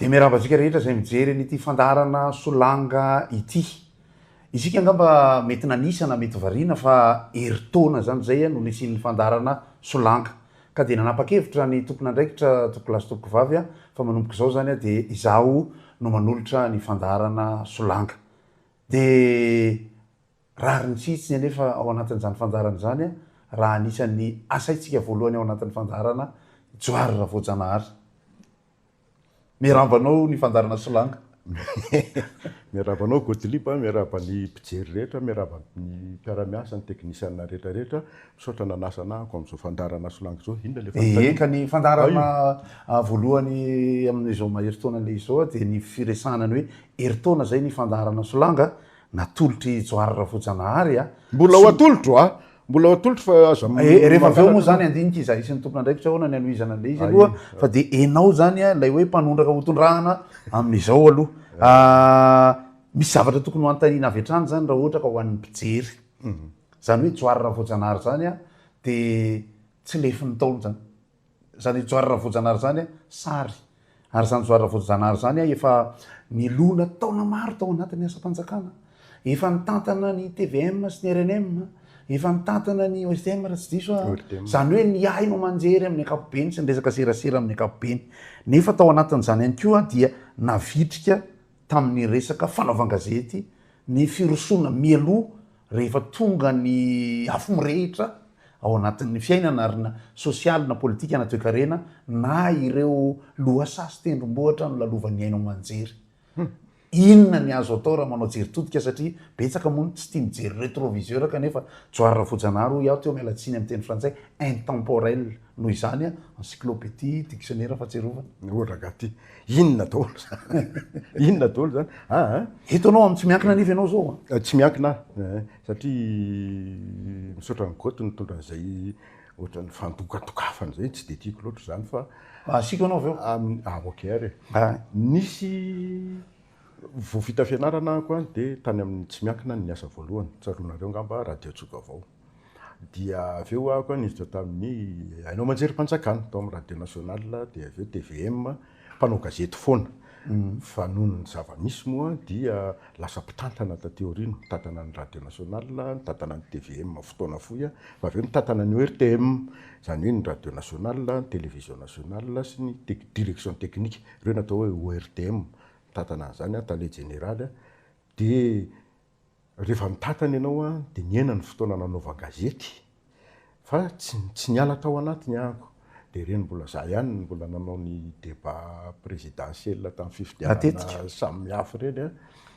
de miarabantsika rehetra zay mijery nyity fandarana solanga ity isika angamba mety nanisana mety variana fa eritaona zany zay no nisin'ny fandarana solanga ka de nanapa-kevitra ny tompona andraikitra tokolasy topoko vavy fa manomboka zao zany de izaho no manolotra ny fandarana solanga de rary ny sitsy anefa ao anatin'izany fandarana zany raha anisan'ny asaitsika voalohany ao anatin'ny fandarana Joary Ravoajanahary. Miarabanao ny fandarana solanga. Miarabanao Godilipa, miaraban'ny mpijery rehetra, miaraban'ny mpiara-miasa, ny teknisiana rehetrarehetra, misaotra nanasana ako amin'izao fandarana solanga zao. Inona le fandarana? Ka ny fandarana voalohany amin'izao maheritaona le izao de ny firesanany hoe heritaona zay ny fandarana solanga natolotry Joary Ravoajanahary Mbola ho atolotro mbola atolotro fa aza rehefa aveo moa zany andinika iza isan'ny tompona andraikitra ahoana ny anohizana le izy aloha fa de enao zany lay hoe mpanondraka hotondrahana amin'izao aloha misy zavatra tokony ho antanina avy hatrany zany raha ohatra ka ho an'ny mpijery zany hoe Joary Ravoajanahary zany de tsy lefin'ny taona zany zany Joary Ravoajanahary zany sary ary zany Joary Ravoajanahary zany efa milona taona maro tao anatin'ny asa-panjakana efa nitantana ny TVM sy ny RNM efa nitantana ny OSTM raha tsy diso zany hoe ny haino manjery amin'ny ankapobeny sy ny resaka serasera amin'ny ankapobeny nefa tao anatin'izany ihany koa dia navitrika tamin'ny resaka fanaovan-gazety ny firosoana mialoha rehefa tonga ny afo mirehitra ao anatin'ny fiainana ary na sosialy na politika na toe-karena na ireo loasasy tendrombohatra no lalovan'ny haino manjery. Inona ny azo atao raha manao jery todika satria betsaka moa tsy tia mijery rétroviseur kanefa Joary Ravoajanahary iaho teo mialatsiny amin'ny teny frantsay intemporel noho izany encyclopédie dictionnaire fahatsiarovana oragaty inona daholo inona daholo zany eto anao amin'ny tsy miankina anivy ianao zao tsy miankina satria misaotra ny goty nitondra an'izay ohatran'ny fandokatokafana zay tsy de tiako loatra zany fa asiko anao aveo ok ary nisy vovita fianarana ako de tany amin'ny tsy miankina ny asa voalohany tsaronareo ngamba radio tsoka avao dia aveo ako niditra tamin'ny hainao manjery mpanjakana tao amin'ny radio national de aveo TVM mpanao gazety foana fa noho ny zava-misy moa dia lasa mpitantana tateorino mitantana ny radio national mitantana ny TVM fotoana foy fa aveo mitantana ny RTM zany hoe ny radio national ny télévision nationale sy ny direction technique reo natao hoe ORTM mitantana zany tale général de rehefa mitantana ianao de niena ny fotoana nanaovan-gazety fa tsy niala tao anatiny ako de reny mbola za ihany mbola nanao ny débat présidentiel tamin'ny fifidianana samihafa reny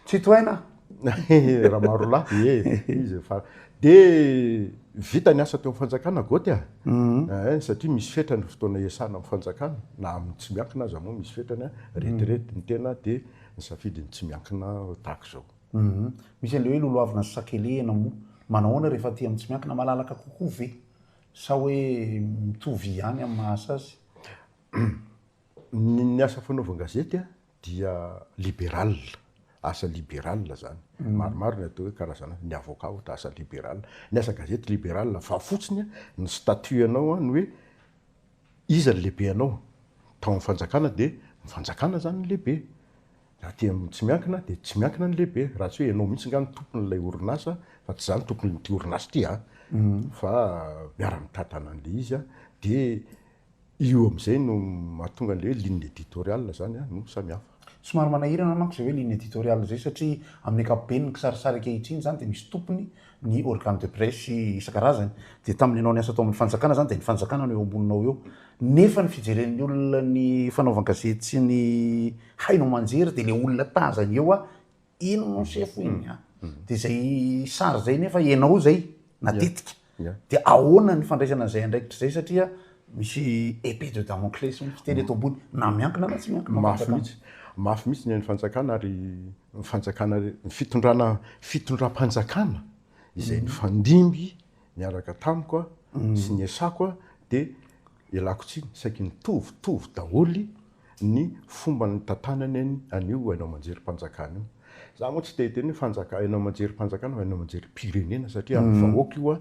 tsy toaina raha maro lahy izy fa de vita ny asa teo amin'ny fanjakana goty satria misy fetrany fotoana iasana amin'ny fanjakana na amin'ny tsy miankina aza moa misy fetrany retirety ny tena de nisafidy ny tsy miankina tahaka zao misy an'le hoe loloavina sakelehana moa manahoana rehefa ty amin'ny tsy miankina malalaka kokoa ve sa hoe mitovy ihany amin'ny mahasa azy ny asa fanaovan-gazety dia libéral asa libéral zany maromaro ny atao hoe karazana ny avocat ohatra asa libéral ny asa gazety libéral fa fotsiny ny statut anao ny hoe iza ny lehibe anao tao amin'ny fanjakana de ny fanjakana zany ny lehibe raha ty tsy miankina de tsy miankina ny lehibe raha tsy hoe ianao mihitsy nga ny tompon'ilay orinasa fa tsy zany tompony ty orinasa ty fa miara-mitantana an'le izy de io am'izay no mahatonga an'le hoe ligne éditoriale zany no samihafa somary manahirana manko zay hoe ligne éditoriale zay satria amin'ny ankapobeny ny kisarisary ankehitriny zany de misy tompony ny organe de presse isan-karazany de tamin'ny anao ny asa tao amin'ny fanjakana zany de ny fanjakana no eo amboninao eo nefa ny fijeren'ny olona ny fanaovan-gazety sy ny hainao manjery de le olona tazany eo ino no sefo iny de zay sary zay nefa ianao zay natetika de ahoana ny fandraisana zay andraikitra zay satria misy épée de Damoclès sy fiteny eto ambony na miankina na tsy miankina mafy mihitsy ny fanjakana ary ny fanjakana ny fitondram-panjakana izay ny fandimby miaraka tamiko sy ny esako de ialako tsiny saky nitovitovy daholy ny fomba ny tantanany anio hainao manjery mpanjakana io za moa tsy tehiteny fanjakana hainao manjery mpanjakana hainao manjery pirenena satria amin'ny vahoaka io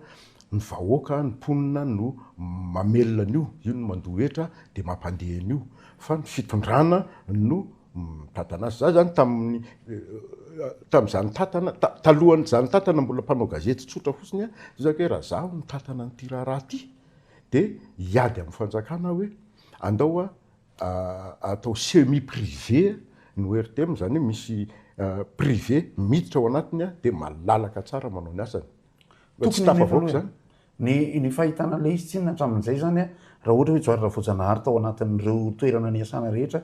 ny vahoaka ny mponina no mamelona an'io io no mandohetra de mampandeha an'io fa ny fitondrana no mitantana azy za zany tam'izany tantana talohan'zany tantana mbola mpanao gazety tsotra fotsiny a zaka hoe raha zaho mitantana ny tiraraha ty de hiady amin'ny fanjakana hoe andao atao semi privé no RTM zany hoe misy privé miditra ao anatiny a de malalaka tsara manao ny asany tsy tafavoaka zany ny fahitana le izy tsinona hatramin'izay zany a raha ohatra hoe joarina voajanahary tao anatin'ireo toerana ny asana rehetra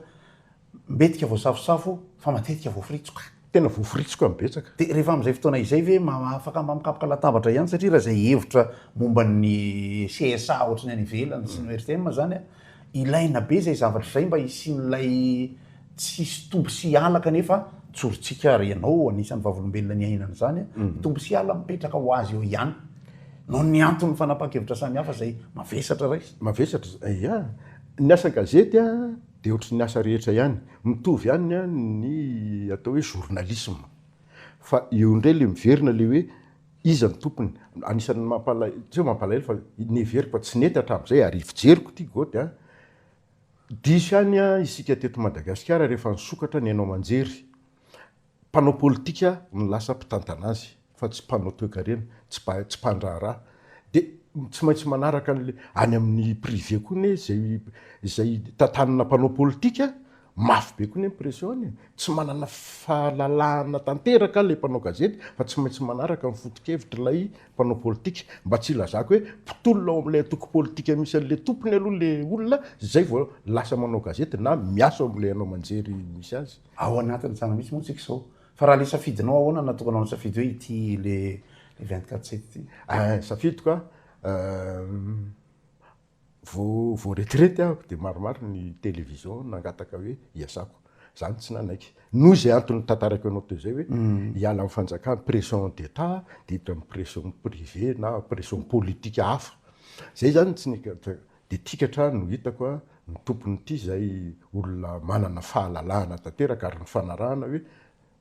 mbetika voasafosafo fa matetika voafritsoka tena voafritsoka mibetsaka de rehefa am'izay fotoana izay ve afaka mamikapoka latabatra ihany satria raha zay hevitra momba ny CSA ohatrany any ivelany sy ny RTM zany a ilaina be zay zavatra zay mba isian'ilay tsisy tombo sy alaka nefa tsorontsika renao anisan'ny vavolombelona ny ainana zany a tombo sy ala mipetraka ho azy eo ihany no ny antony fanapakevitra samy hafa zay mavesatra ray mavesatra ia ny asa gazety a de ohatry ny asa rehetra ihany mitovy ihany a ny atao hoe journalisme fa eo indray le miverina le hoe iza ny tompony anisan'ny tsy hoe mampalahelo fa neveriko tsy nety hatramin'izay ary fijeriko ty goty a diso ihany a isika teto Madagasikara rehefa nisokatra ny hainao manjery mpanao politika ny lasa mpitantana azy fa tsy mpanao toe-karena tsy mpandraharaha de tsy maintsy manaraka an'le any amin'ny privé koa ne zay tantanana mpanao politika mafy be koa ny impression tsy manana fahalalahana tanteraka le mpanao gazety fa tsy maintsy manaraka mifoto-kevitra lay mpanao politika mba tsy ilazako hoe mpitolona ao am'lay atoko politika misy an'le tompony aloha le olona zay vao lasa manao gazety na miasa ao am'le anao manjery misy azy ao anatin'ny tsana misy moa tsika zao fa raha le safidinao ahoana natokanao ny safidy hoe ity le 24/7 ty safidiko vao retraite ahako de maromaro ny télévision nangataka hoe iasako zany tsy nanaiky noho zay antony tantarako anao teo zay hoe hiala amin'ny fanjakana pression d'état de hiditra amin'ny pression privé na pression politique hafa zay zany tsy de tikatra no hitako a ny tompony ity zay olona manana fahalalahana tanteraka ary ny fanarahana hoe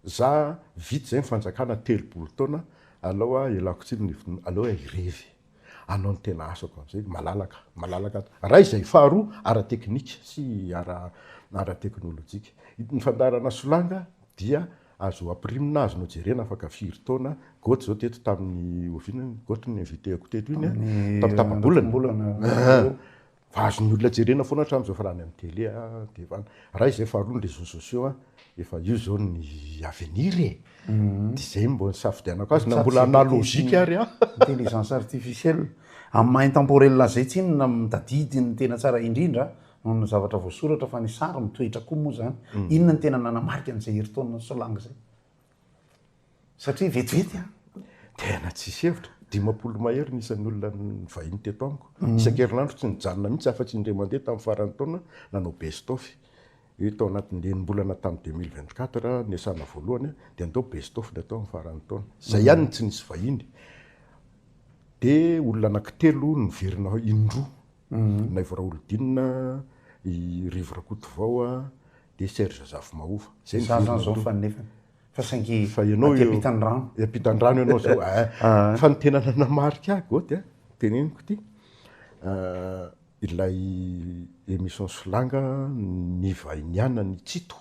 za vita zay mifanjakana 3 taona aloha ialako tsiny aloha irevy anao ny tena asako am'izay malalaka raha izay faharoa ara-teknika sy ara-teknôlôjika ny fandarana solanga dia azo aprimina azonao jerena afaka 4 taona goty zao teto tamin'ny ovinany goty ny inviteko teto iny tamin'ny tapabolana fa azony olona jerena foana hatramin'izao fa raha ny amin'ny télé de raha izay faharoa ny réseaux sociaux efa io zao ny avenir de zay mbo nisafidianako azy na mbola analogique ary intelligence artificielle amin'ny maha-intemporel zay tsinona mitadidy ny tena tsara indrindra noho ny zavatra voasoratra fa ny sary mitoetra koa moa zany inona ny tena nanamarika an'izay herintaona solanga zay satria vetivety tena tsisy hevitra 10 mahery nisan'ny olona ny vahiny teto amiko isan-kerinandro tsy nijanona mihitsy afa-tsy indray mandeha tamin'ny farany taona nanao best-off tao anatin'ny enimbolana tamin'ny 2024 ny asana voalohany de andao best-off de atao amin'ny farany taona zay ihany tsy nisy vahiny de olona anankitelo niverina indroa na Ivraolodinina i Rivrakoto vao de Serge Zafimahova zay zao fa nefany fa saingy fa ianao apitan'ny rano apitan'ny rano ianao zao fa ny tena nanamarika goty teneniko ty ilay émission solanga ny vahiniana ny tsito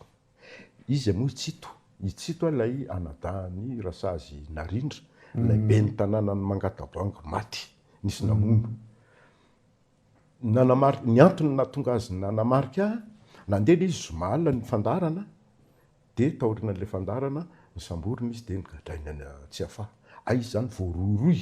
izy moa itsito lay anadahany rasazy narindra lay be ny tanàna ny Mangatabango maty nisy namono nanamarika ny antony natonga azy nanamarika nandeha le izy zoma alina ny fandarana de taorina an'le fandarana ny samborina izy de nigadraina tsy afa izy zany voaroiroy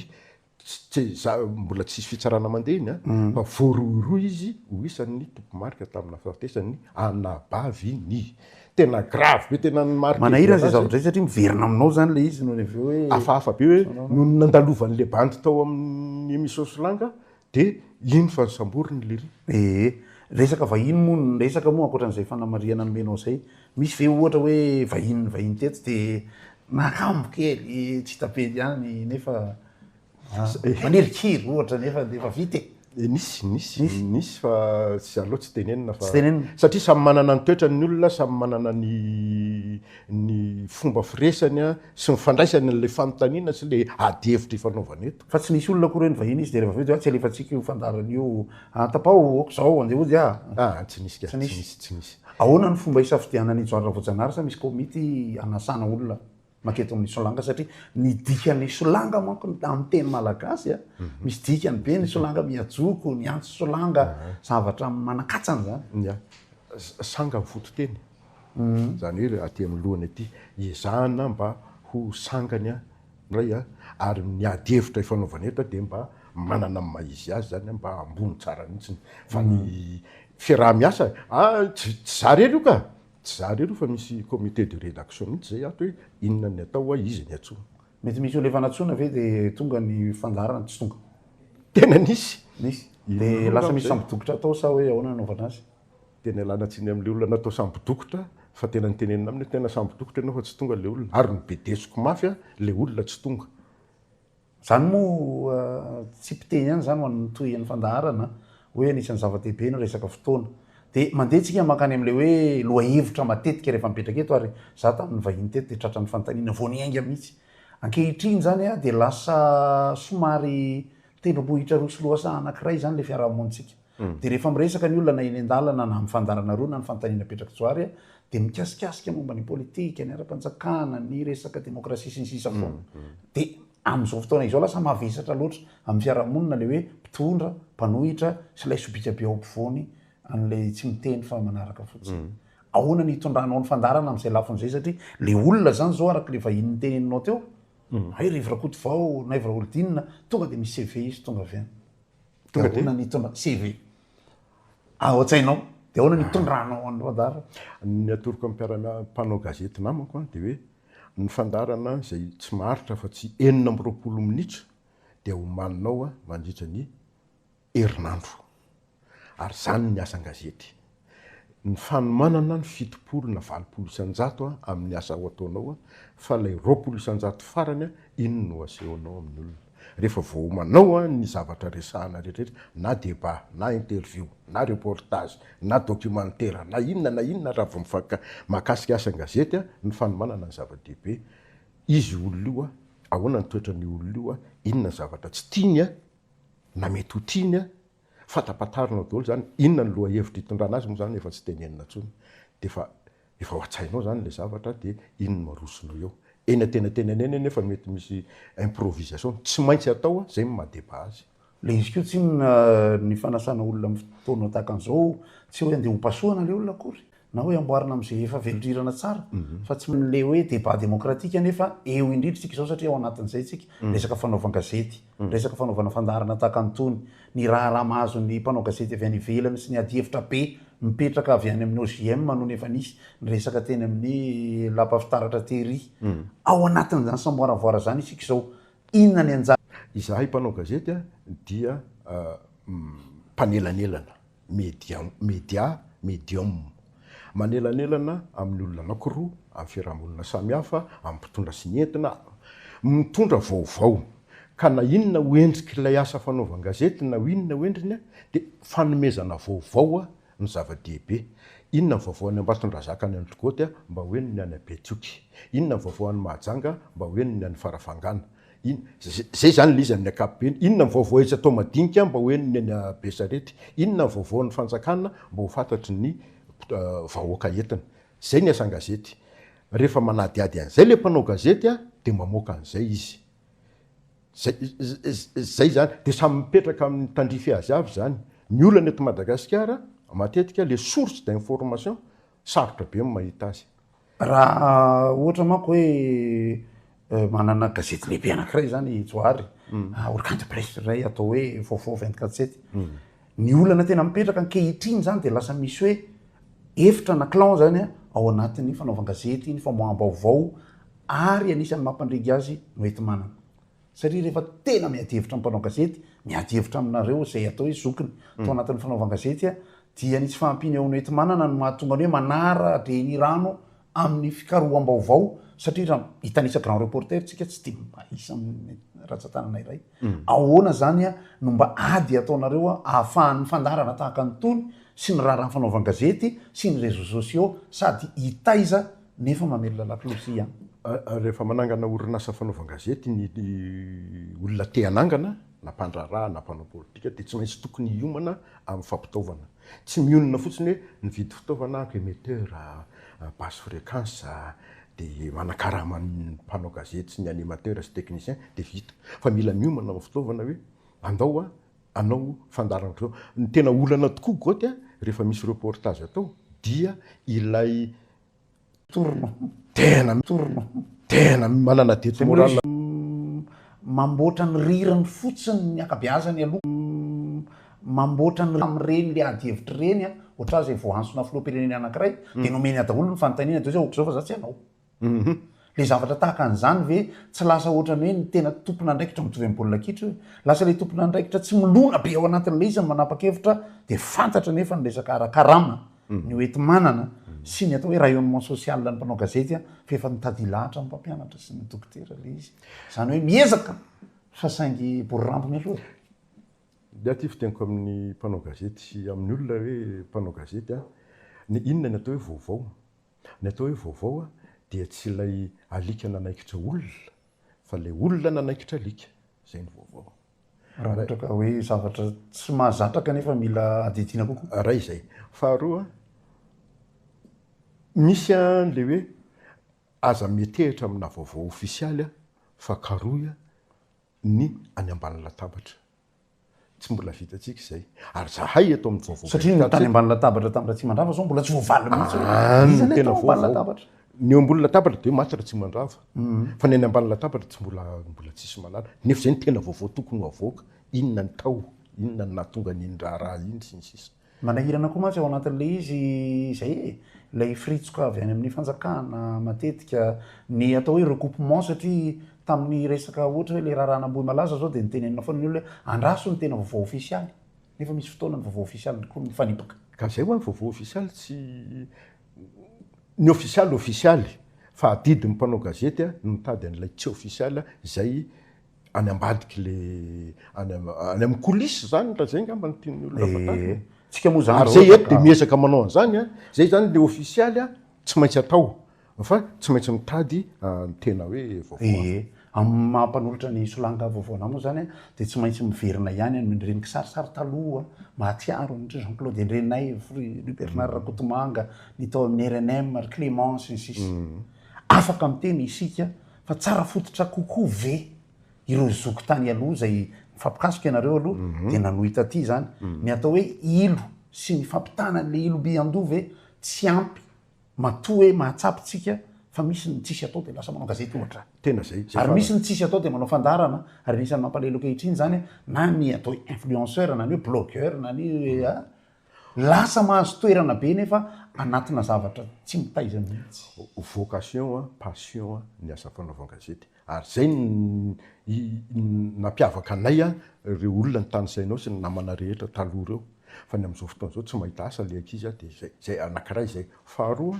mbola tsisy fitsarana mandeha iny fa voaroiroy izy ho isan'ny tompomarika tamina fahafatesany anabaviny tena grave be tena ny marika manahira zay zavatra zay satria miverina aminao zany le izy no rehefa hoe hafahafa be hoe no nandalovan'le bandy tao amin'ny émission solanga de iny fa nisamboriny le ry resaka vahiny moa ny resaka moa ankoatran'izay fanamariana nomenao zay misy ve ohatra hoe vahiny teto de nakambo kely tsy tapely ihany nefa manerikiry ohatra nefa vita nisy fa sy aloha tsy tenenina fa Tsy tenenina. satria samy manana ny toetrany olona samy manana ny fomba firesany a sy ny fandraisany n'le fanontaniana sy le adihevitra ifanaovana eto fa tsy nisy olona koa reny vahiny izy de rehefa aveo tsy alefatsika io fandaran'io tapao oko zao andeha ody tsy nisy ka tsy nisy ahoana ny fomba isafidianana ijoarina voajanahary sa misy komity anasana olona maketo amin'ny solanga satria ny dikany solanga manko amin'ny teny malagasy misy dikany be ny solanga miajoko ny antso solanga zavatra manakatsany zany sanga ny fototeny zany hoe aty amin'ny lohany aty izahana mba ho sangany ray ary ny adihevitra ifanaovana eto de mba manana ny maizy azy zany mba ambony tsara mihitsiny fa ny fiaraha-miasa tsy zarery io ka tsy zarery io fa misy comité de rédaction mihitsy zay ato hoe inona ny atao izy ny atsoa mety misy olo efa natsoina ve de tonga ny fandarana tsy tonga tena nisy de lasa misy sambodokotra atao sa hoe ahoana naovana azy tena ilanatsiny amin'le olona natao sambodokotra fa tena nytenenina aminy tena sambodokotra ianao fa tsy tonga le olona ary ny bedesiko mafy le olona tsy tonga zany moa tsy mpiteny ihany zany ho an'ny tohin'ny fandaharana hoe anisan'ny zava-dehibe no resaka fotoana de mandehantsika makany am'le hoe loha hevitra matetika rehefa mipetraka eto ary za tamin'ny vahiny teto de tratra ny fantaniana voaniainga mihitsy ankehitriny zany de lasa somary tendrombohitra roso loasa anankiray zany le fiarahamonitsika de rehefa miresaka ny olona na eny an-dalana na mifandarana roa na ny fantaniana petraka joary de mikasikasika momba ny politika ny ara-panjakana ny resaka demokrasia sy ny sisa foana de am'izao fotoana izao lasa mavesatra loatra amin'ny fiarahamonina le hoe mpitondra mpanohitra sy lay sobika be ao ampovoany an'le tsy miteny fa manaraka fotsiny ahoana ny hitondranao ny fandarana am'izay lafon'izay satria le olona zany zao araka le vahin'ny teneninao teo hay rivrakoto vao na ivraolodinina tonga de misy CV izy tonga avy any ahoana ny hitondra CV ao an-tsainao de ahoana ny hitondranao an'ny fandarana ny atoroko mpanao gazety namako de hoe ny fandarana zay tsy maharitra fa tsy 4 minitra de homaninao mandritra ny herinandro ary zany ny asa gazety ny fanomanana ny 7 na 20 isan-jato amin'ny asa ho ataonao fa lay 20 isan-jato farany ino no asehonao amin'ny olona rehefa vohomanao ny zavatra resahana rehetrarehetra na débat na interview na reportage na documentaire na inona raha vao mahakasika asa gazety ny fanomanana ny zava-dehibe izy olona io ahoana ny toetrany olona io inona ny zavatra tsy tiany na mety ho tiany fatapatarina daholo zany inona ny loha hevitra hitondrana azy moa zany efa tsy tenenina tsony de efa ho atsainao zany le zavatra de inona marosonao eo eny atenatenaneny nefa mety misy improvisation tsy maintsy atao zay mahadeba azy le izy kio tsy ny fanasana olona amin'ny fotoana tahaka an'izao tsy hoe andeha hopasoana le olona akory na hoe amboarina am'izay efa velodrirana tsara fa tsy le hoe débat démocratique nefa eo indrindra tsika izao satria ao anatin'izay tsika resaka fanaovana gazety resaka fanaovana fandarana tahaka antony ny raha mahazo ny mpanao gazety avy any ivelany sy ny adihevitra be mipetraka avy any amin'ny OGM no nefa nisy ny resaka teny amin'ny lapafitaratra tery ao anatin'izany samboaravoara zany isika izao inona ny anjara izahay mpanao gazety dia mpanelanelana medium manelanelana amin'ny olona anankiroa amin'ny fiarahamonina samihafa amin'ny mpitondra sy ny entina mitondra vaovao ka na inona hoendriky ilay asa fanaovana gazety na inona hoendriny de fanomezana vaovao ny zava-dehibe inona ny vaovao any Ambatondrazaka any Antrokoty mba hoeniny any Betioky inona ny vaovao any Mahajanga mba hoeniny any Farafangana zay zany lizy amin'ny ankapobeny inona ny vaovao etsy atao madinika mba hoeniny any Besarety inona ny vaovao ny fanjakana mba ho fantatry ny vahoaka entina zay ny asa gazety rehefa manadiady an'izay le mpanao gazety de mamoaka an'izay izy zay zany de samy mipetraka amin'ny tandrify azy avy zany ny olana eto Madagasikara matetika le source d'information sarotra be mahita azy raha ohatra manko hoe manana gazety lehibe anankiray zany joary organe de presse ray atao hoe vaovao 24/7 ny olana tena mipetraka ankehitriny zany de lasa misy hoe efitra na clan zany ao anatin'ny fanaovana gazety ny famoaham-baovao ary anisan'ny mampandrigy azy no ety manana satria rehefa tena miady hevitra mpanao gazety miady hevitra aminareo zay atao hoe zokiny to anatin'ny fanaovana gazety dia nisy fahampiny ao no ety manana no mahatonga hoe manara dreny rano amin'ny fikaroam-baovao satria raha hitanisa grand reporter tsika tsy dia mba isa amin'ny ratsan-tanana iray ahoana zany a no mba ady ataonareo a ahafahan'ny fandarana tahaka ny tony sy ny raharaha fanaovan gazety sy ny réseaux sociaux sady hitaiza nefa mamelona laklosy ihany rehefa manangana orinasa fanaovan gazety ny olona te hanangana na mpandraraha na mpanao politika dia tsy maintsy tokony hiomana amin'ny fampitaovana tsy mionona fotsiny hoe nividy fitaovana émetteur basse fréquence dia manakaraman'ny mpanao gazety sy ny animateur sy technicien dia vita fa mila miomana amin'ny fitaovana hoe andao a anao fandarana zao ny tena olana tokoa goty a rehefa misy reportage atao dia ilay torno tena manana tety moral mamboatra ny rirany fotsiny ny akabiazany aloha mamboatra ny am'ireny le ady hevitra reny a ohatra zay voahansona filoam-pireneny anankiray dia nomeny adaolo ny fanontaniana de zay ohatr' zao fa za tsy anao le zavatra tahaka an'izany ve tsy lasa ohatra ny hoe ny tena tompona andraikitra mitovy amin'ny baolina kitra hoe lasa le tompona andraikitra tsy milona be ao anatin'ilay izy ny manapa-kevitra dia fantatra nefa ny resaka arakarama ny hoeti-manana sy ny atao hoe rayonnement social ny mpanao gazety a fa efa nitady lahatra amin'ny mpampianatra sy ny dokotera le izy zany hoe miezaka fa saingy borirampony aloha dia ty fiteniko amin'ny mpanao gazety sy amin'ny olona hoe mpanao gazety a ny inona ny atao hoe vaovao ny atao hoe vaovao a dia tsy ilay alika nanaikitra olona fa le olona nanaikitra alika zay ny vaovao raha ohatra ka hoe zavatra tsy mahazatraka nefa mila adidina kokoa raha izay faharoa misy an'le hoe aza metehitra amina vaovao ofisialy a fa karoy a ny any ambany latabatra tsy mbola vitatsika izay ary zahay atao amin'ny vaovao satria ny tany ambany latabatra tamin'raha tsy mandrava zao mbola tsy voavaly mihitsy tena vaovao ny ambony latabatra dia maty raha tsy mandrava fa ny any ambany latabatra tsy mbola tsisy malala nefa zay ny tena vaovao tokony ho avoaka inona ny tao inona ny nahatonga nyiny raharaha iny sy ny sisa manahirana koa matsy ao anatin'le izy zay lay fritsoka avy any amin'ny fanjakana matetika ny atao hoe recoupement satria tamin'ny resaka ohatra hoe le raharaha nambohy malaza zao dia nitenenina foana ny olona hoe andraso ny tena vaovao ofisialy nefa misy fotoana ny vaovao ofisialy koa mifanipaka ka zay ho any vaovao ofisialy tsy ny ofisialy fa adidy ny mpanao gazety a mitady an'ilay tsy ofisialy a zay any ambadiky le any amin'ny coulisse zany raha zay ngamba ny tian'ny olona fatany tsika moa zany ary zay eto dia miezaka manao an'izany a zay zany le ofisialy a tsy maintsy atao fa tsy maintsy mitady ny tena hoe vaovao amin'ny mampanolotra ny solanga vaovaona moa zany a dia tsy maintsy miverina ihany nyreny kisarisary taloha mahatsiaro ny Jean Claude Andrenay Louis Bernard Rakotomanga ny tao amin'ny RNM ary Clémence ny sisa afaka miteny isika fa tsara fototra kokoa ve ireo zokotany aloha zay mifampikasika ianareo aloha dia nanohita aty zany ny atao hoe ilo sy ny fampitana le ilo biandov ve tsy ampy matoa hoe mahatsapytsika fa misy ny tsisy atao dia lasa manao gazety ohatra tena zay ary misy ny tsisy atao dia manao fandarana ary nisan'ny mampalelo ankehitriny zany na ny atao influenceur na ny hoe blogueur na ny hoe lasa mahazo toerana be nefa anatina zavatra tsy mitaiza mihitsy vocation passion ny asa fanaovan gazety ary zay nampiavaka anay a reo olona ny tanysainao sy ny namana rehetra taloha reo fa ny amin'izao fotoana zao tsy mahita asa le ankizy a dia zay anankiray zay faharoa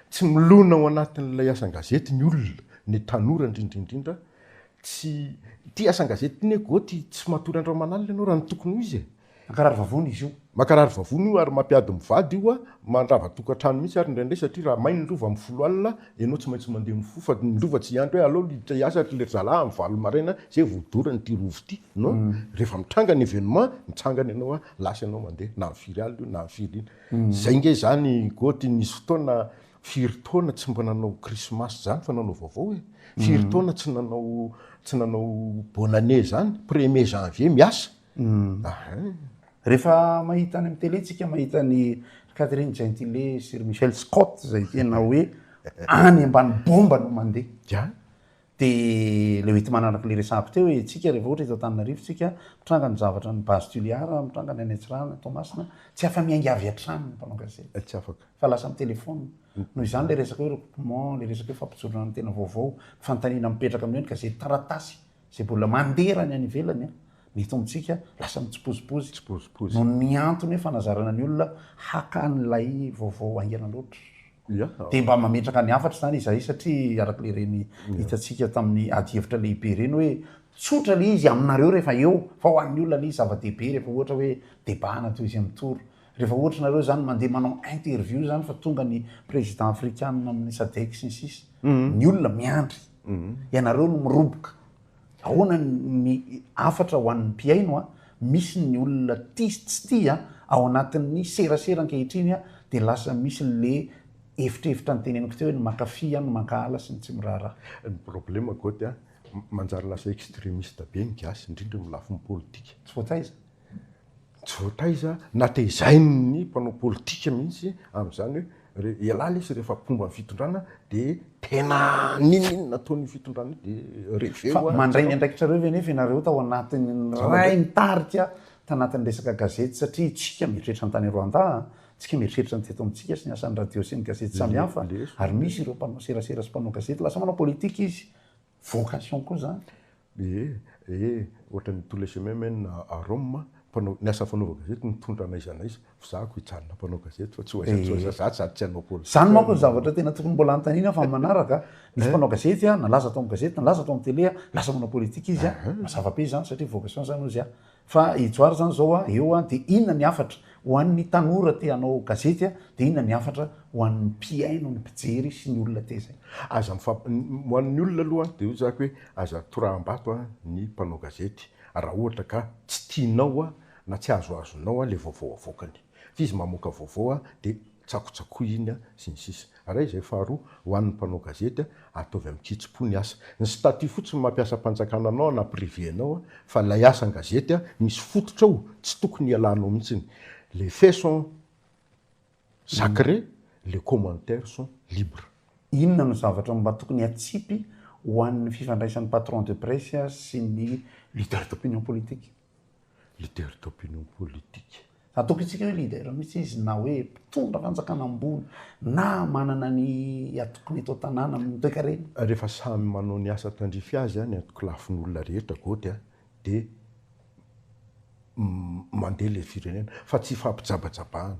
tsy milona ao anatin'ilay asan-gazety ny olona ny tanora indrindraindrindra tsy ty asan-gazety iny goty tsy matory andreo manalina ianao raha ny tokony ho izy makarary vavony izy io makarary vavony io ary mampiady mivady io a mandrava tokantrano mihitsy ary indraindray satria raha mainy ny lova amin'ny folo alina ianao tsy maintsy mandeha mifo fa ny lova tsy iandro hoe aloha liditra hiasa le zalahy amin'ny valo maraina zay voadorany ty rovo ty no rehefa mitranga ny événement mitsangana ianao a lasa ianao mandeha na mifiry aly io na mifiry iny zay nge zany goty nisy fotoana firy taona tsy mba nanao krismasy zany fa nanao vaovao hoe firy taona tsy nanao bonne année zany 1er janvier miasa rehefa mahita any amin'ny télé tsika mahita ny Catherine Gentile sy Michel Scott zay tena hoe any ambany bomba no mandeha dia le hoeti-manana anak'le resahako teo hoe tsika rehefa ohatra eto Antananarivo tsika mitranga ny zavatra ny base Tuliara mitranga ny Anetsirana Tomasina tsy afa miaingy avy hatrany ny mpanao gazety tsy afaka fa lasa amin'ny telefona noho izany le resaka hoe recoupement le resaka hoe fampitsorona ny tena vaovao fantaniana mipetraka amin'ny hoe gazety taratasy zay mbola manderany any ivelany a mety amintsika lasa mitsipozipozy no ny antony hoe fanazarana ny olona haka n'ilay vaovao aingana loatra de mba mametraka ny afatra zany izay satria arak'le reny hitatsika tamin'ny adihevitra lehibe reny hoe tsotra le izy aminareo rehefa eo fa ho an'ny olona le izy zava-dehibe rehefa ohatra hoe debana toy izy mitoro rehefa ohatra nareo zany mandeha manao interview zany fa tonga ny président africaine amin'ny sadek sy ny sisy ny olona miandry ianareo no miroboka ahoana ny afatra ho an'ny mpiaino misy ny olona tis tsy tia ao anatin'ny serasera ankehitriny de lasa misy le efitrevitra ny teneniko teo hoe ny makafia no makahala sy ny tsy miraharaha ny problema goty manjary lasa extrémiste be ny gasy indrindra ny lafiny politika tsy voataiza tsy voataiza na tezainy mpanao politika mihitsy am'izany hoe ialala izy rehefa pomba ny fitondrana de tena nininy nataony fitondrana de reveo mandray ny andraikitrareo ve nefa ianareo tao anatin'ny ray mitarika tanatin'ny resaka gazety satria tsika mieritreritra ny tany roanta tsika mieritreritra ny teto amitsika sy ny asan'ny radio sy ny gazety samihafa ary misy ireo mpanao serasera sy mpanao gazety lasa manao politika izy vocation koa zany ohatra ny tolesememena à Rome mpanao ny asa fanaova gazety mitondra na iza na iza fizahako hijanona mpanao gazety fa tsy oaza sady tsy hanao politika zany manko ny zavatra tena tokony mbola antanina fa manaraka misy mpanao gazety nalaza atao amin'ny gazety nalaza atao amin'ny télé lasa manao politika izy mazava be zany satria vocation zany ozy fa hijoary zany zao eo de inona ny afatra ho an'ny tanora te hanao gazety de inona ny afatra ho an'ny mpiaino ny mpijery sy ny olona te zay aza ho an'ny olona aloha de zako hoe aza torahambato ny mpanao gazety raha ohatra ka tsy tianao na tsy azoazonao le vaovao avoakany fa izy mamoaka vaovao de tsakotsako iny sy ny sisa raha izay faharoa ho an'ny mpanao gazety ataovy amin'ny kitsi-po ny asa ny statut fotsiny mampiasa mpanjakana anao na privé anao fa lay asa gazety misy fototra ao tsy tokony ialanao mihitsiny les faits sont sacrés les commentaires sont libres inona no zavatra mba tokony atsipy ho an'ny fifandraisan'ny patron de presse sy ny leader d'opinion politique leader d'opinion politique atokitsika hoe leader mihitsy izy na hoe mpitondra fanjakana ambony na manana ny atokony atao tanàna amin'ny toekareny rehefa samy manao ny asa tandrify azy ny atoko lafiny olona rehetra goty de mandeha le firenena fa tsy fampijabajabahana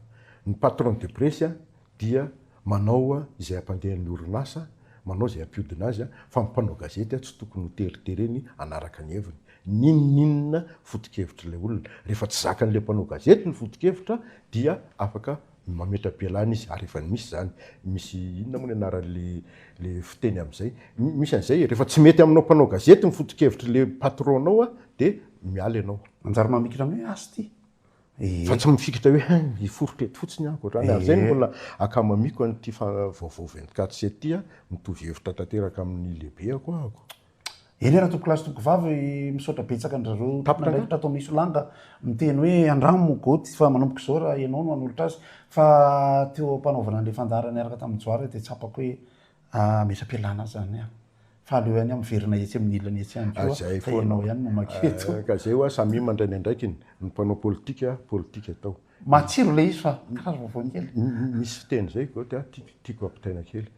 ny patron de presse dia manao izay ampandehan'ny orinasa manao zay ampiodina azy fa mpanao gazety tsy tokony ho teritereny anaraka ny heviny ninninna foto-kevitra le olona rehefa tsy zakan'le mpanao gazety ny foto-kevitra dia afaka mametra-pialana izy ary efa misy zany misy inona moa ny anaran'le fiteny am'izay misy an'izay rehefa tsy mety aminao mpanao gazety ny foto-kevitra le patronao de miala ianao manjary mamikitra hoe asy ty fa tsy mifikitra hoe iforotrety fotsiny ako rany ary zay mbola akamamiko an'ity vaovao 24/7 ty mitovy hevitra tanteraka amin'ny lehibe ako ako eny raha toko lasy toko vavy misaotra betsaka ndrareo ndraikitra atao misy langa miteny hoe andramo goty fa manomboka zao raha ianao no anolotra azy fa teo ampanaovana an'le fandara niaraka tamin'ny joary de tsapako hoe mesa-pialana zany fa aleo ihany miverina etsy amin'ny ilany etsy ihany koa fa ianao ihany no maketo ka zay hoe samy mandray ny andraikiny ny mpanao politika atao matsiro le izy fa karaza vaovao kely misy fiteny zay goty tiako ampitaina kely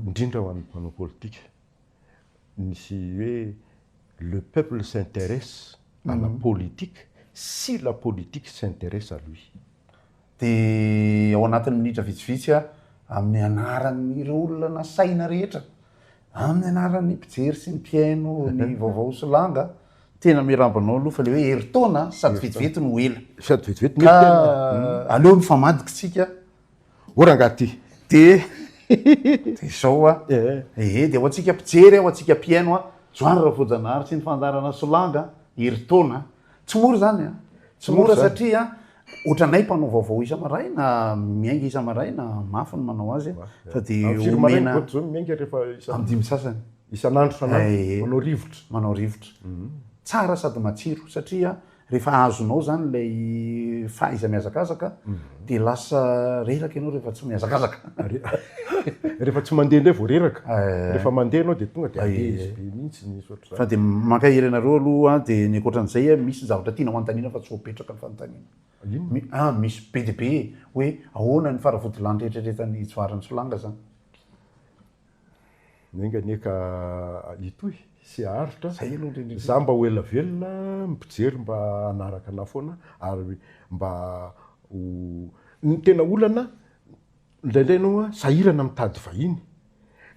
indrindra ho an'ny mpanao politika misy hoe le peuple s'intéresse à la politique si la politique s'intéresse à lui de ao anatin'ny minitra vitsivitsy amin'ny anaran'ireo olona na saina rehetra amin'ny anaran'ny mpijery sy ny mpiaino ny vaovao sy langa tena mirambanao aloha fa le hoe heritaona sady vetivety no ela sady vetivety aleo mifamadika tsika orangaty de zao de ao atsika mpijery ao atsika mpiaino zoany raha voajanahary sy ny fandarana solanga heritaona tsy mora zany tsy mora satria ohatranay mpanao vaovao isa-maraina miainga isa-maraina mafy ny manao azy fa de omena miainga rehefa am'dimy sasany isan'andro manao rivotra tsara sady matsiro satria rehefa azonao zany lay faiza miazakazaka de lasa reraka ianao rehefa tsy miazakazaka rehefa tsy mandeha ndray vo reraka rehefa mandeha anao de tonga de mihitsy ny sotra fa de makahery anareo aloha de ny akoatran'izay misy zavatra tiana ho antanina fa tsy hopetraka ny fanontaniana misy be de be hoe ahoana ny faravodilan'ny rehetraretany joarany solanga zany menganeka itoy sy aharitra za mba ho ela velona mipijery mba anaraka ana foana ary mba ny tena olana indraindray anao sahirana mitady vahiny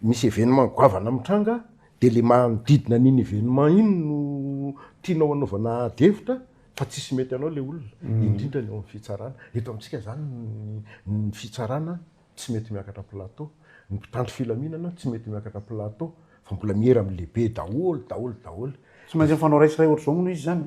misy événement goavana mitranga de le manodidina n'iny événement iny no tianao anaovana devitra fa tsisy mety anao le olona indrindra ny eo amin'ny fitsarana eto amintsika zany ny fitsarana tsy mety miakatra plateau ny mpitandro filaminana tsy mety miakatra plateau fa mbola mihery amin'ny lehibe daholo tsy maintsy mifanao raisiray ohatr' zao mono izy zany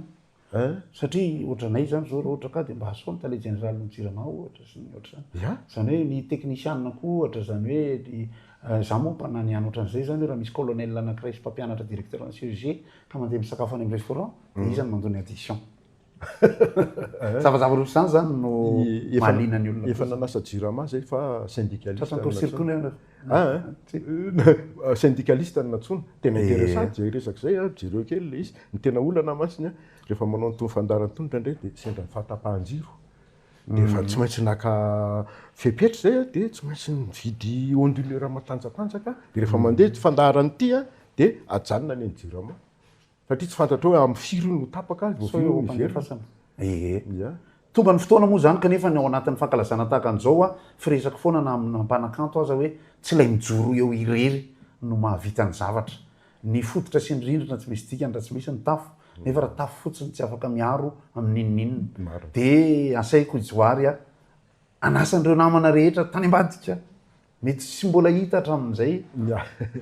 satria ohatranay zany zao ohatra ka de mba asoa nytale général nojirana ohatra sy ny ohatra zany zany hoe ny technicianna koa ohatra zany hoe za moa mpanany any ohatran'izay zany hoe raha misy colonel anankiray sy mpampianatra directeur en chirurgie ka mandeha misakafo any amin'ny restaurant de izy zany mandony addition zavazavarotra zany zany no malina ny olona efa nanasa jirama zay fa syndicaliste syndicaliste natsona tena intéressant zay resaka zay jireo kely le izy ny tena olana masiny rehefa manao ny tony fandarany tony ndraindray de sendra ny fahatapahan-jiro de fa tsy maintsy naka fepetra zay de tsy maintsy mividy onduleur matanjatanjaka de rehefa mandeha fandarany ty de ajanona ny jirama satria tsy fantatra hoe amin'ny firy no tapaka tomba ny fotoana moa zany kanefa ny ao anatin'ny fankalazana tahaka an'izao firesaka foana na ampanakanto aza hoe tsy lay mijoro eo irery no mahavita ny zavatra ny fototra sy ny rindrina tsy misy dikany raha tsy misy ny tafo nefa raha tafo fotsiny tsy afaka miaro amin'inininina de asaiko ijoary anasan'ireo namana rehetra tany ambadika mety sy mbola hita hatramin'izay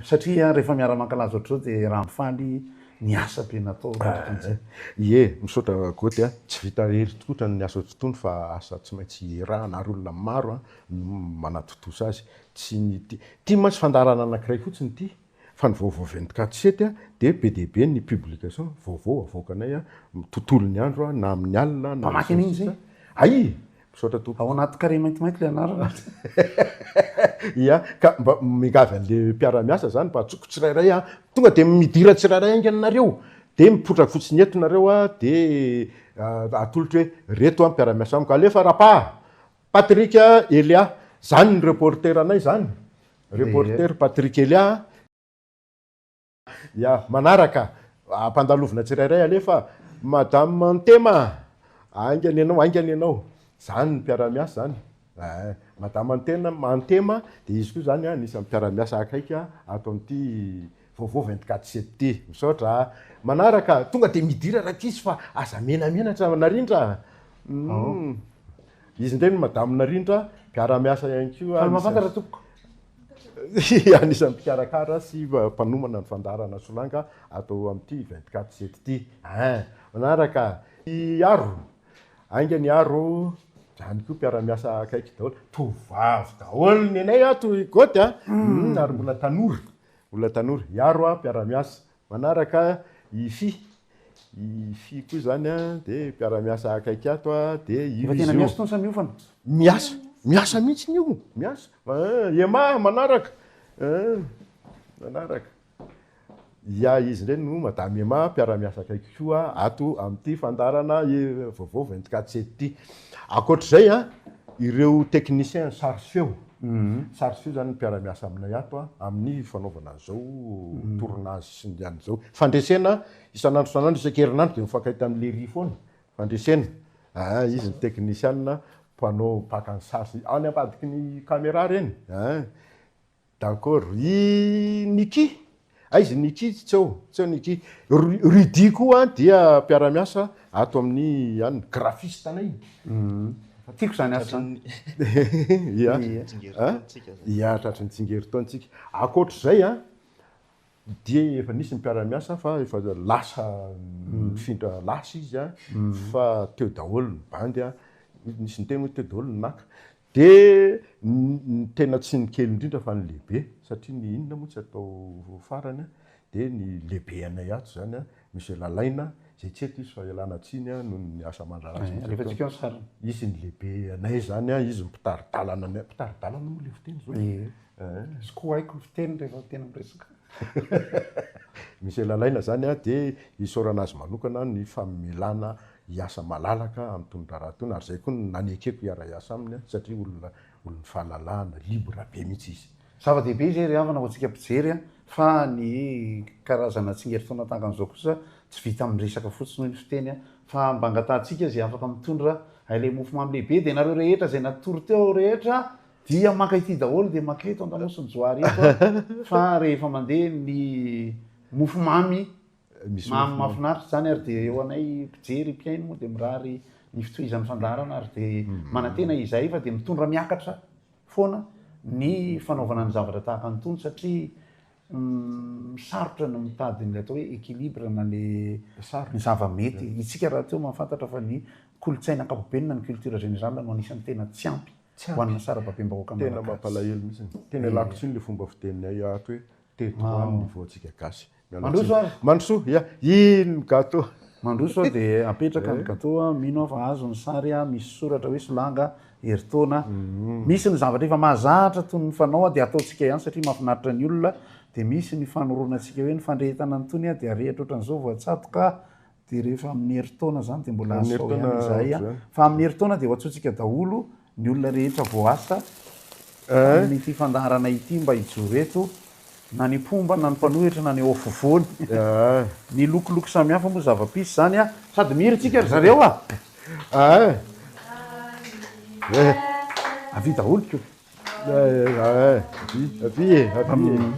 satria rehefa miara-mankalaza ohatr'zao de raha mifaly ny asa be natao misaotra goty tsy vita hery tokotra ny asa tontolo fa asa tsy maintsy rahana ary olona maro manatotosa azy tsy ny ty mantsy fandarana anankiray fotsiny ty fa ny vaovao 24/7 de be deabe ny publication vaovao avoakanay tontolo ny andro na amin'ny alina mpamaky an'iny zay ay misaotra tompo ao anaty carré maintimainty le anarana ka mba mingavy an'le mpiara-miasa zany mba atsoko tsirairay tonga de midira tsirairay aingy anareo de mipotra fotsiny etonareo de atolotra hoe reto mpiara-miasa amiko alefa rapa Patrick Elia zany ny reporter anay zany reporter Patrick Elia manaraka ampandalovina tsirairay alefa madame Mantema aingany ianao zany ny mpiara-miasa zany madame Mantema de izy koa zany anisany mpiara-miasa akaiky ato amin'ity vaovao 24/7 ty misaotra manaraka tonga de midira raha izy fa aza menamenatra narindra izy ndray ny madame narindra mpiara-miasa ihany koa mafantatra tompoko anisany mpikarakara sy mpanomana ny fandarana solanga atao amin'ity 24/7 ty manaraka aro aingany aro zany koa mpiara-miasa akaiky daholo tovavy daholo ny anay ato goty ary mbola tanory iaro mpiara-miasa manaraka ify koa zany de mpiara-miasa akaiky ato de tena miasa tony sa miofana miasa mihitsy io miasa ema manaraka izy ndray no madame ema mpiara-miasa akaiky koa ato amin'ity fandarana vaovao 24/7 ty akoatr'izay ireo technicien sary feo zany mpiara-miasa aminay ato amin'ny fanaovana zao tournage sy ny any zao fandresena isan'andro isan-kerinandro de mifankahita amin'le ry foana fandresena izy ny technicien mpanao mpaka ny sary any ambadiky ny caméra reny d'accord Niki izy Niki tsy eo Niki Rudi koa dia mpiara-miasa ato amin'ny any graphiste anay tiako zany asa tratry ny tsingeritaontsika akoatr'izay de efa nisy ny mpiara-miasa fa efa lasa mifindra lasa izy fa teo daholo ny bandy nisy ny tena hoe teo daholo ny naka de ny tena tsy ny kely indrindra fa ny lehibe satria ny inona moa tsy atao farany de ny lehibe anay ato zany misy lalaina zay tsy eto izy fa ialana tsiny noho ny asa mandraratsy izy ny lehibe anay zany izy mpitaridalana moa le fiteny zao sy koa haiko fiteny rehefa tena miresaka misy lalaina zany de isaorana azy manokana ny famelana iasa malalaka amin'ny tony rahatony ary zay koa nanekeko iara-iasa aminy satria olona fahalalahana libre be mihitsy izy zava-dehibe izy ry avana ho antsika mpijery fa ny karazana tsingeritaona tahaka an'izao kosa tsy vita amin'ny resaka fotsiny ny fiteny fa mba angatahantsika zay afaka mitondra ailay mofomamy lehibe de nareo rehetra zay natory teo rehetra dia maka ity daholo dia maka eto an-damosiny joary eto fa rehefa mandeha ny mofomamy mamy mahafinaritra zany ary dia eo anay mpijery mpiaino moa dia mirary ny fitohizan'ny fandarana ary dia manantena izay fa dia mitondra miakatra foana ny fanaovana ny zavatra tahaka nytony satria sarotra ny mitady n'ilay atao hoe équilibre na le ny zava-mety itsika raha teo mahafantatra fa ny kolotsaina ankapobenina ny culture générale no anisan'ny tena tsy ampy ho an'ny sarababem-bahoaka tena mampalahelo mihitsy tena lako tsy ny le fomba fiteninay ato hoe tetoany ny voantsika gasy mandroso ary mandroso ia ino gâteau mandroso dia apetraka ny gâteau mino fa azo ny sary misy soratra hoe solanga heritaona misy ny zavatra efa mahazahatra toy ny fanao dia ataontsika ihany satria mahafinaritra ny olona dia misy ny fanoroanantsika hoe ny fandrehetana nytony dia rehatra ohatran'izao voatsatoka dia rehefa amin'ny heritaona zany dia mbola asao ihany izay fa amin'ny heritaona dia hoatsotsika daholo ny olona rehetra voasa nyty fandarana ity mba hijoreto na ny pomba na ny mpanohitra na ny ofovoany ny lokoloko samihafa moa zava-pisy zany sady miritsika ry zareo avy daholo ko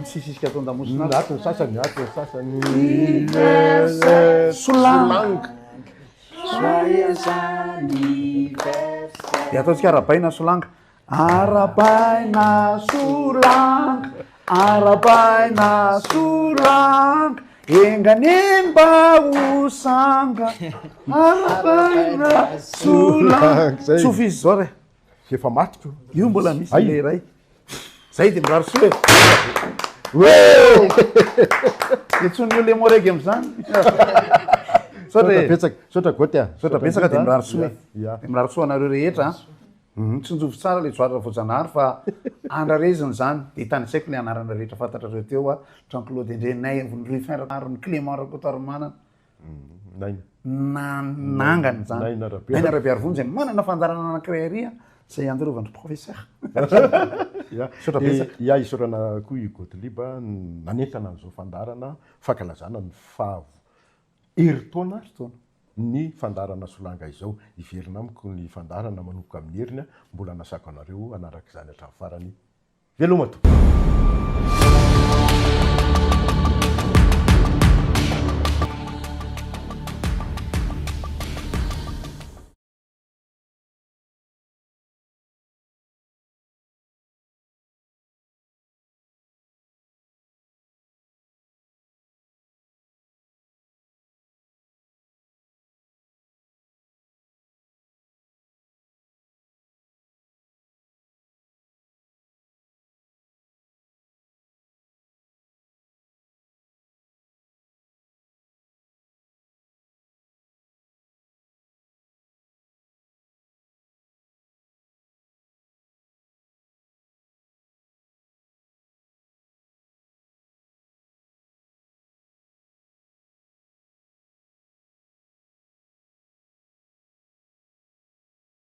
sisisika atao an-damosina atony sasany atony sasany solanga dia ataontsika arabaina solanga arabaina solanga arabaina solanga enganemba osanga arabaina solanga tsofizy zao re efa matiko io mbola misy le ray zay dia mirary soe dia tsony io le moregy am'izany sotra goty sotra betsaka dia mirary soe dia mirary soa anareo rehetra tsynjovy tsara le joaratra voajanahary fa andrareziny zany dia tanisaiko le anarana rehetra fantatrareo teo Jean-Claude Ndrenay Rui Ferraro ny Clément Rakotoaromana nangany zany Naina Rabearivony zay manana fandarana anankiray ary zay andirovandry professeur ia isorana koa i Gottlieb nanentana an'izao fandarana fankalazana ny heritaona ny fandarana solanga izao iverina amiko ny fandarana manomboka amin'ny heriny mbola nasako anareo anarak'izany hatramin'ny farany velomato